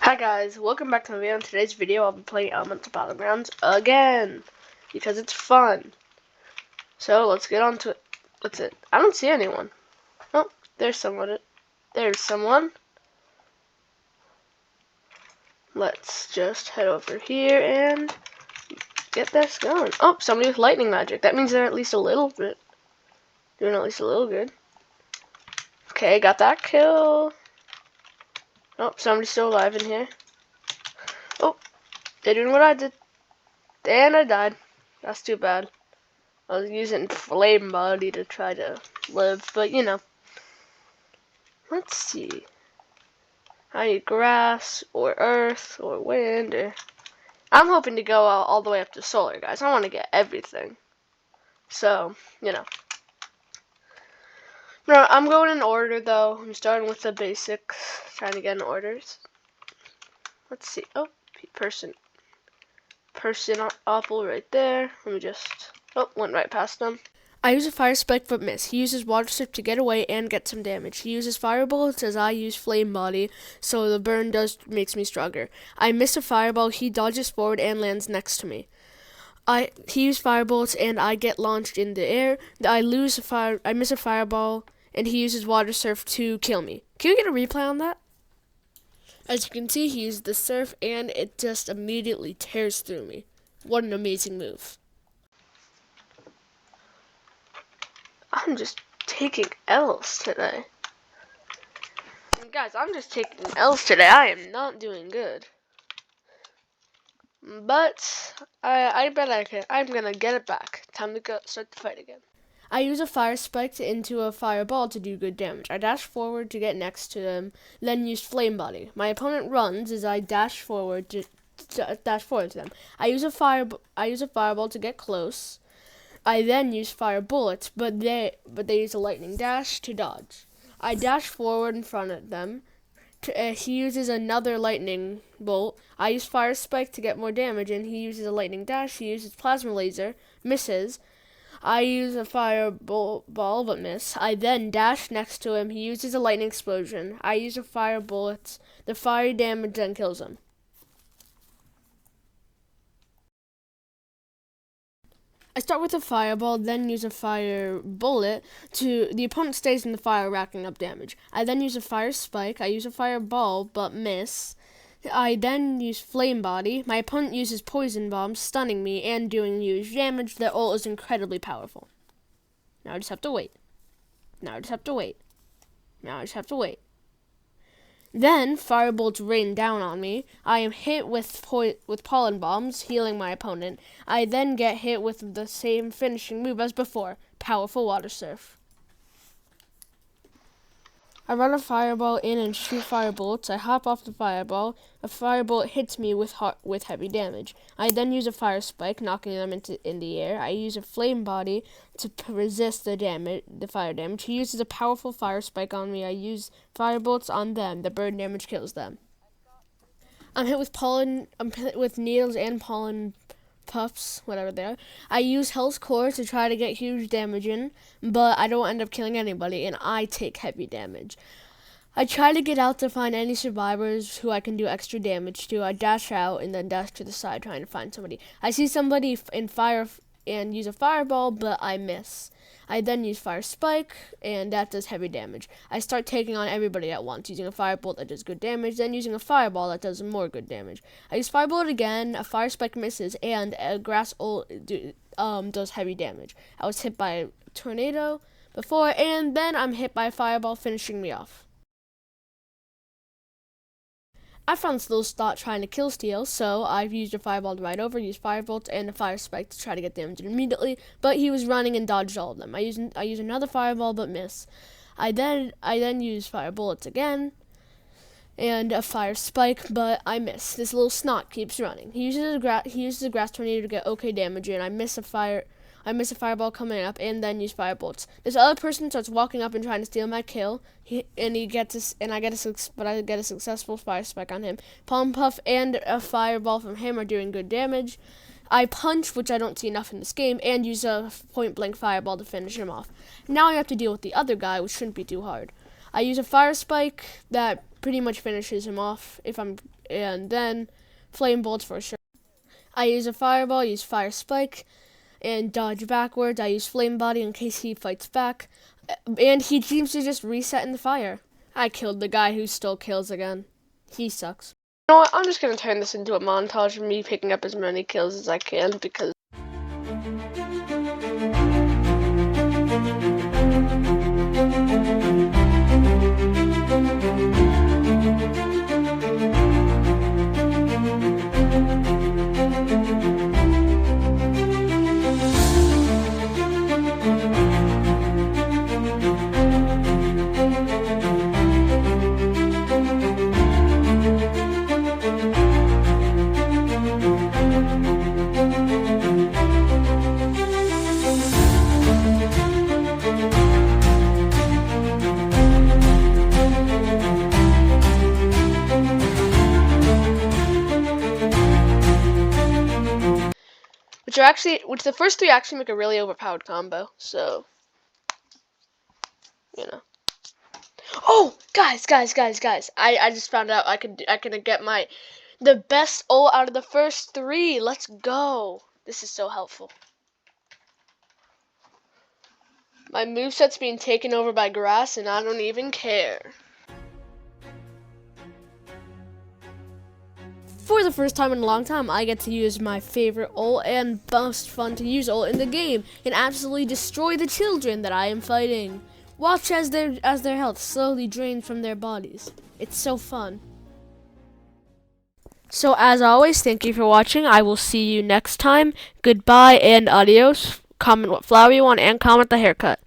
Hi guys, welcome back to my video. In today's video, I'll be playing Elemental Battlegrounds again because it's fun. So let's get on to it. That's it. I don't see anyone. Oh, there's someone. There's someone. Let's just head over here and get this going. Oh, somebody with lightning magic. That means they're at least a little bit doing at least a little good. Okay, got that kill. Oh, somebody's still alive in here. Oh, they're doing what I did. And I died. That's too bad. I was using flame body to try to live, but you know. Let's see. I need grass, or earth, or wind, or... I'm hoping to go all the way up to solar, guys. I want to get everything. So, you know. No, I'm going in order, though. I'm starting with the basics, trying to get in orders. Let's see. Oh, person apple right there. Let me just... Oh, went right past them. I use a fire spike but miss. He uses water strip to get away and get some damage. He uses fire bullets as I use flame body, so the burn makes me stronger. I miss a fireball. He dodges forward and lands next to me. He used fire bullets and I get launched in the air. I miss a fireball and he uses water surf to kill me. Can we get a replay on that? As you can see, he used the surf and it just immediately tears through me. What an amazing move. I'm just taking L's today. Guys, I'm just taking L's today. I am not doing good. But I bet I can. I'm gonna get it back. Time to go start the fight again. I use a fire spike into a fireball to do good damage. I dash forward to get next to them, then use flame body. My opponent runs as I dash forward to them. I use a fireball to get close. I then use fire bullets, but they use a lightning dash to dodge. I dash forward in front of them. He uses another lightning bolt. I use fire spike to get more damage, and he uses a lightning dash. He uses plasma laser, misses. I use a fireball but miss. I then dash next to him. He uses a lightning explosion. I use a fire bullets. The fire damage then kills him. I start with a fireball, then use a fire bullet the opponent stays in the fire, racking up damage. I then use a fire spike. I use a fireball, but miss. I then use flame body. My opponent uses poison bomb, stunning me and doing huge damage. The ult is incredibly powerful. Now I just have to wait. Then firebolts rain down on me. I am hit with pollen bombs, healing my opponent. I then get hit with the same finishing move as before, powerful water surf. I run a fireball in and shoot fire bullets. I hop off the fireball. A fireball hits me with heavy damage. I then use a fire spike, knocking them in the air. I use a flame body to resist the fire damage. He uses a powerful fire spike on me. I use fire bullets on them. The burn damage kills them. I'm hit with needles and pollen puffs, whatever they are. I use Hell's Core to try to get huge damage in, but I don't end up killing anybody, and I take heavy damage. I try to get out to find any survivors who I can do extra damage to. I dash out and then dash to the side trying to find somebody. I see somebody in fire and use a fireball, but I miss. I then use fire spike, and that does heavy damage. I start taking on everybody at once, using a firebolt that does good damage, then using a fireball that does more good damage. I use firebolt again, a fire spike misses, and a grass ult does heavy damage. I was hit by a tornado before, and then I'm hit by a fireball, finishing me off. I found this little spot trying to kill Steel, so I've used a fireball to ride over, used firebolt and a fire spike to try to get damage immediately, but he was running and dodged all of them. I use another fireball but miss. I then use fire bullets again and a fire spike, but I miss. This little snot keeps running. He uses a grass tornado to get okay damage, and I miss a fireball coming up, and then use fire bolts. This other person starts walking up and trying to steal my kill. I get a successful fire spike on him. Palm puff and a fireball from him are doing good damage. I punch, which I don't see enough in this game, and use a point blank fireball to finish him off. Now I have to deal with the other guy, which shouldn't be too hard. I use a fire spike that pretty much finishes him off. And then flame bolts for sure. I use a fireball, use fire spike, and dodge backwards. I use flame body in case he fights back, and he seems to just reset in the fire. I killed the guy who stole kills again. He sucks. You know what? I'm just gonna turn this into a montage of me picking up as many kills as I can because. Which the first three actually make a really overpowered combo. So, you know. Oh, guys! I just found out I can get the best ult out of the first three. Let's go! This is so helpful. My moveset's being taken over by grass, and I don't even care. For the first time in a long time, I get to use my favorite ult and most fun to use ult in the game and absolutely destroy the children that I am fighting. Watch as their health slowly drains from their bodies. It's so fun. So as always, thank you for watching. I will see you next time. Goodbye and adios. Comment what flower you want and comment the haircut.